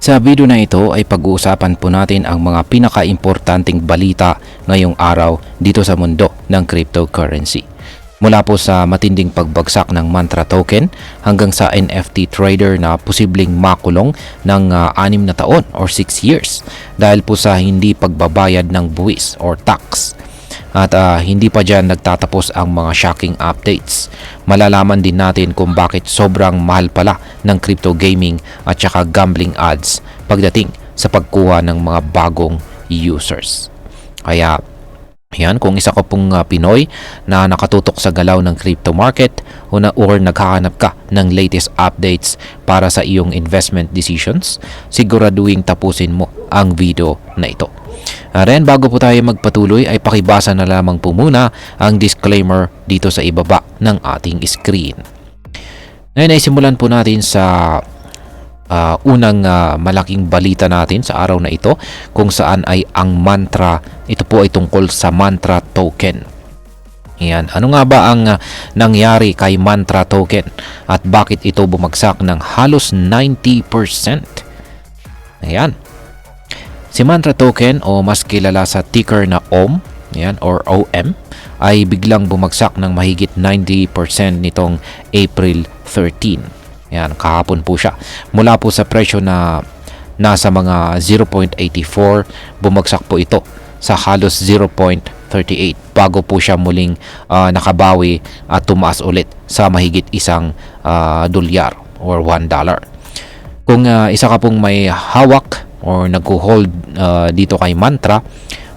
Sa video na ito ay pag-uusapan po natin ang mga pinaka-importanting balita ngayong araw dito sa mundo ng cryptocurrency. Mula po sa matinding pagbagsak ng Mantra token hanggang sa NFT trader na posibleng makulong ng 6 na taon or 6 years dahil po sa hindi pagbabayad ng buwis or tax. At hindi pa dyan nagtatapos ang mga shocking updates. Malalaman din natin kung bakit sobrang mahal pala ng crypto gaming at saka gambling ads pagdating sa pagkuha ng mga bagong users. Kaya yan, kung isa ko pong Pinoy na nakatutok sa galaw ng crypto market or naghahanap ka ng latest updates para sa iyong investment decisions, siguraduhin tapusin mo ang video na ito. Ren, bago po tayo magpatuloy ay pakibasa na lamang po muna ang disclaimer dito sa ibaba ng ating screen. Ngayon ay simulan po natin sa unang malaking balita natin sa araw na ito kung saan ay ang Mantra, ito po ay tungkol sa Mantra token. Ayan, ano nga ba ang nangyari kay Mantra token at bakit ito bumagsak ng halos 90%? Ayan. Si Mantra token o mas kilala sa ticker na OM, yan, or OM, ay biglang bumagsak ng mahigit 90% nitong April 13. Yan, kahapon po siya. Mula po sa presyo na nasa mga 0.84, bumagsak po ito sa halos 0.38 bago po siya muling nakabawi at tumaas ulit sa mahigit $1 or $1. Kung isa ka pong may hawak or nag-hold dito kay Mantra,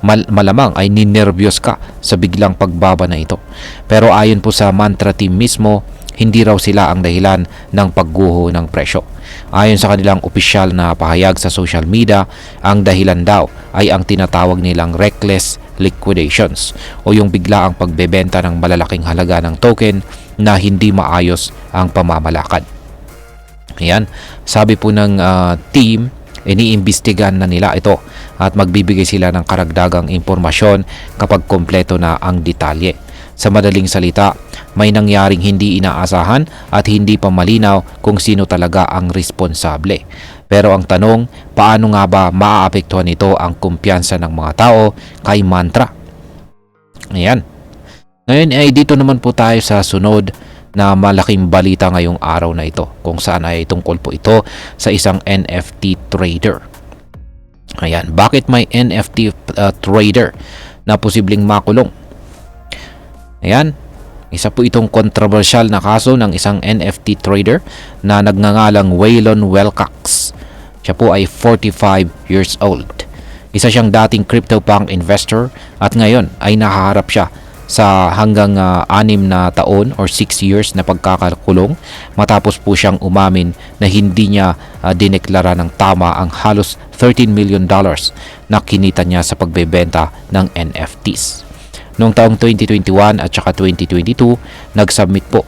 malamang ay ninervyos ka sa biglang pagbaba na ito. Pero ayon po sa Mantra team mismo, hindi raw sila ang dahilan ng pagguho ng presyo. Ayon sa kanilang opisyal na pahayag sa social media, ang dahilan daw ay ang tinatawag nilang reckless liquidations o yung biglaang pagbebenta ng malalaking halaga ng token na hindi maayos ang pamamalakad. Ayan, sabi po ng team, iniimbestigahan na nila ito at magbibigay sila ng karagdagang impormasyon kapag kompleto na ang detalye. Sa madaling salita, may nangyaring hindi inaasahan at hindi pa malinaw kung sino talaga ang responsable. Pero ang tanong, paano nga ba maaapektuhan ito ang kumpiyansa ng mga tao kay Mantra? Ayan. Ngayon ay dito naman po tayo sa sunod na malaking balita ngayong araw na ito kung saan ay tungkol po ito sa isang NFT trader. Ayan, bakit may NFT trader na posibleng makulong? Ayan, isa po itong kontrobersyal na kaso ng isang NFT trader na nagngangalang Waylon Wilcox. Siya po ay 45 years old. Isa siyang dating CryptoPunk investor at ngayon ay nakaharap siya sa hanggang 6 na taon or 6 years na pagkakakulong matapos po siyang umamin na hindi niya dineklara ng tama ang halos $13 million na kinita niya sa pagbebenta ng NFTs. Noong taong 2021 at saka 2022, nag-submit po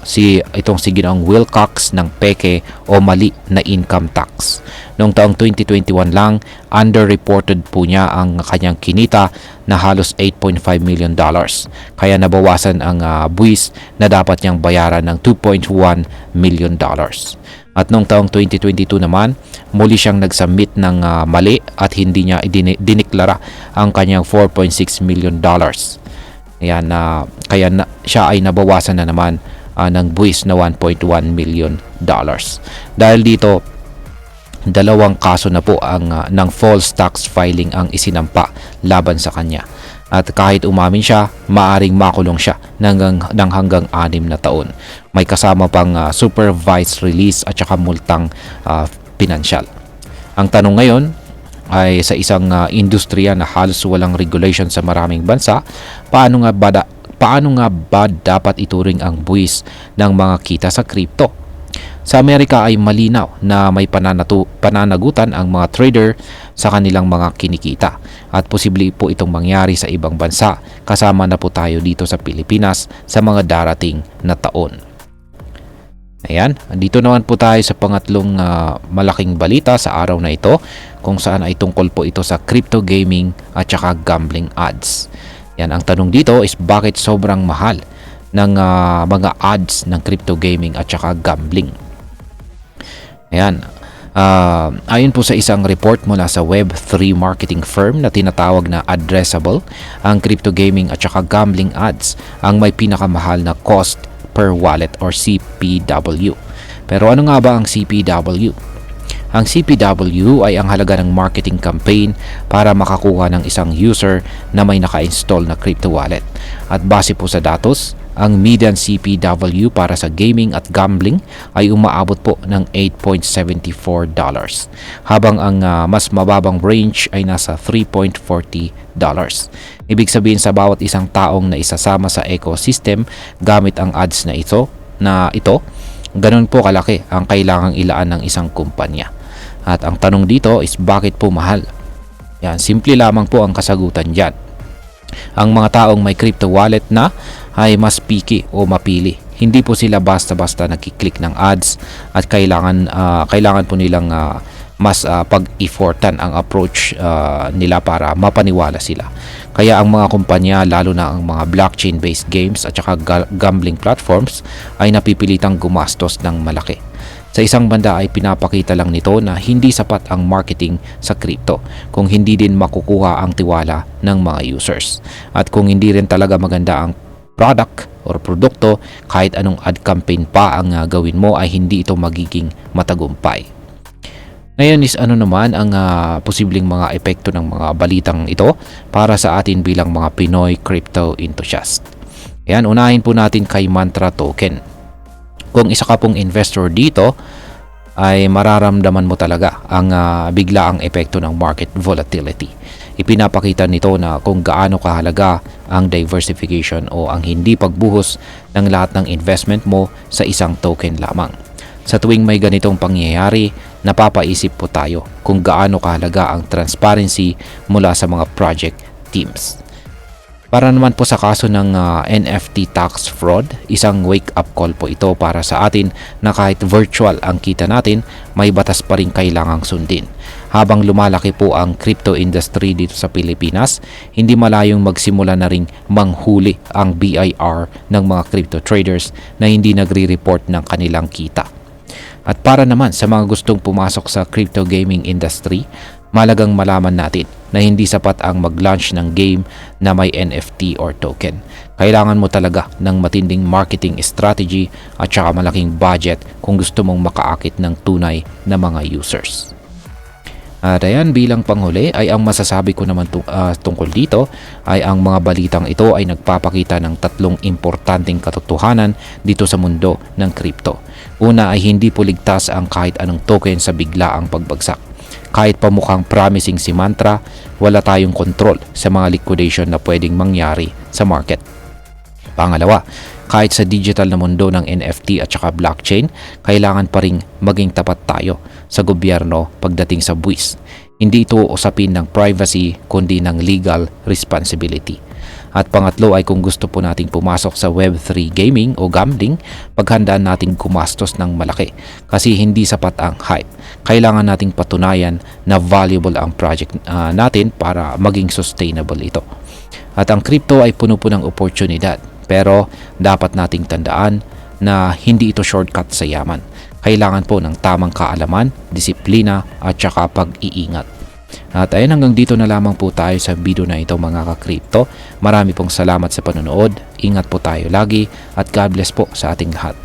itong si Ginoong Wilcox ng peke o mali na income tax. Noong taong 2021 lang, underreported po niya ang kanyang kinita na halos $8.5 million. Kaya nabawasan ang buwis na dapat niyang bayaran ng $2.1 million. At noong taong 2022 naman, muli siyang nag-submit ng mali at hindi niya dineklara ang kanyang $4.6 million. Ayan, kaya siya ay nabawasan na naman ng buwis na $1.1 million. Dahil dito, dalawang kaso na po ng false tax filing ang isinampa laban sa kanya. At kahit umamin siya, maaring makulong siya ng hanggang 6 na taon. May kasama pang supervised release at saka multang pinansyal. Ang tanong ngayon ay sa isang industriya na halos walang regulation sa maraming bansa, paano nga ba dapat ituring ang buwis ng mga kita sa crypto? Sa Amerika ay malinaw na may pananagutan ang mga trader sa kanilang mga kinikita at posible po itong mangyari sa ibang bansa, kasama na po tayo dito sa Pilipinas sa mga darating na taon. Ayan, dito naman po tayo sa pangatlong malaking balita sa araw na ito kung saan ay tungkol po ito sa crypto gaming at saka gambling ads. Yan, ang tanong dito is bakit sobrang mahal ng mga ads ng crypto gaming at saka gambling. Ayan, Ayon po sa isang report mula sa Web3 marketing firm na tinatawag na Addressable, ang crypto gaming at saka gambling ads ang may pinakamahal na cost per wallet or CPW. Pero ano nga ba ang CPW? Ang CPW ay ang halaga ng marketing campaign para makakuha ng isang user na may naka-install na crypto wallet. At base po sa datos, ang median CPW para sa gaming at gambling ay umaabot po ng $8.74, habang ang mas mababang range ay nasa $3.40. Ibig sabihin sa bawat isang taong na isasama sa ecosystem gamit ang ads na ito, ganun po kalaki ang kailangang ilaan ng isang kumpanya. At ang tanong dito is bakit po mahal? Yan, simple lamang po ang kasagutan dyan. Ang mga taong may crypto wallet na ay mas picky o mapili. Hindi po sila basta-basta nagkiklik ng ads at kailangan po nilang mas pag-effortan ang approach nila para mapaniwala sila. Kaya ang mga kumpanya, lalo na ang mga blockchain-based games at saka gambling platforms ay napipilitang gumastos ng malaki. Sa isang banda ay pinapakita lang nito na hindi sapat ang marketing sa crypto kung hindi din makukuha ang tiwala ng mga users. At kung hindi rin talaga maganda ang product or produkto, kahit anong ad campaign pa ang gawin mo ay hindi ito magiging matagumpay. Ngayon is ano naman ang posibleng mga epekto ng mga balitang ito para sa atin bilang mga Pinoy crypto enthusiast. Ayan, unahin po natin kay Mantra Token. Kung isa ka pong investor dito, ay mararamdaman mo talaga ang biglaang epekto ng market volatility. Ipinapakita nito na kung gaano kahalaga ang diversification o ang hindi pagbuhos ng lahat ng investment mo sa isang token lamang. Sa tuwing may ganitong pangyayari, napapaisip po tayo kung gaano kahalaga ang transparency mula sa mga project teams. Para naman po sa kaso ng NFT tax fraud, isang wake-up call po ito para sa atin na kahit virtual ang kita natin, may batas pa rin kailangang sundin. Habang lumalaki po ang crypto industry dito sa Pilipinas, hindi malayong magsimula na ring manghuli ang BIR ng mga crypto traders na hindi nagre-report ng kanilang kita. At para naman sa mga gustong pumasok sa crypto gaming industry, malagang malaman natin na hindi sapat ang mag-launch ng game na may NFT or token. Kailangan mo talaga ng matinding marketing strategy at saka malaking budget kung gusto mong makaakit ng tunay na mga users. At ayan, bilang panghuli ay ang masasabi ko naman tungkol dito ay ang mga balitang ito ay nagpapakita ng tatlong importanteng katotohanan dito sa mundo ng crypto. Una ay hindi po ligtas ang kahit anong token sa biglaang pagbagsak. Kahit pa mukhang promising si Mantra, wala tayong kontrol sa mga liquidation na pwedeng mangyari sa market. Pangalawa, kahit sa digital na mundo ng NFT at saka blockchain, kailangan pa ring maging tapat tayo sa gobyerno pagdating sa buwis. Hindi ito usapin ng privacy kundi ng legal responsibility. At pangatlo ay kung gusto po nating pumasok sa Web3 gaming o gambling, paghandaan nating gumastos ng malaki kasi hindi sapat ang hype. Kailangan nating patunayan na valuable ang project natin para maging sustainable ito. At ang crypto ay puno po ng oportunidad, pero dapat nating tandaan na hindi ito shortcut sa yaman. Kailangan po ng tamang kaalaman, disiplina at saka pag-iingat. At ayun, hanggang dito na lamang po tayo sa video na ito mga ka-crypto. Marami pong salamat sa panonood. Ingat po tayo lagi at God bless po sa ating lahat.